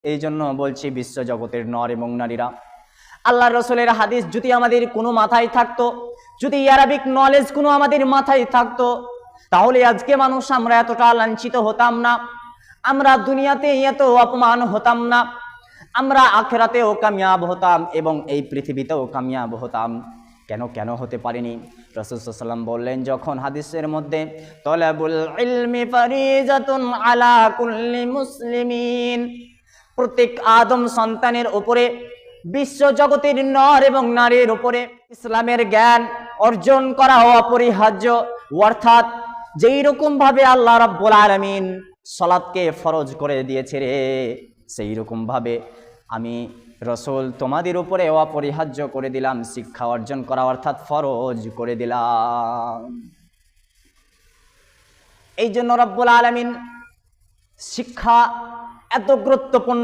এই জন্য বলছি বিশ্ব জগতের নর এবং নারীরা, আল্লাহ রসুলের হাদিস যদি আমাদের কোনো মাথায় থাকতো, যদি আরবিক নলেজ কোনো আমাদের মাথায় থাকতো, তাহলে আজকে মানুষ আমরা এতটা লাঞ্ছিত হতাম না, আমরা দুনিয়াতে এত অপমান হতাম না, আমরা আখিরাতেও কামিয়াব হতাম এবং এই পৃথিবীতেও কামিয়াব হতাম। কেন হতে পারিনি? রাসূল সাল্লাল্লাহু আলাইহি ওয়াসাল্লাম বললেন যখন হাদিসের মধ্যে, তলাবুল ইলমি ফারিজাতুন আলা কুল্লি মুসলিমিন, প্রত্যেক আদম সন্তানের উপরে, বিশ্ব জগতের নর এবং নারীর উপরে ইসলামের জ্ঞান অর্জন করা অপরিহার্য। অর্থাৎ যেই রকম ভাবে আল্লাহ রাব্বুল আলামিন সালাতকে ফরজ করে দিয়েছে রে, সেই রকম ভাবে আমি রসুল তোমাদের উপরে অপরিহার্য করে দিলাম শিক্ষা অর্জন করা, অর্থাৎ ফরজ করে দিলাম। এই জন্য রব্বুল আলামিন শিক্ষা এত গুরুত্বপূর্ণ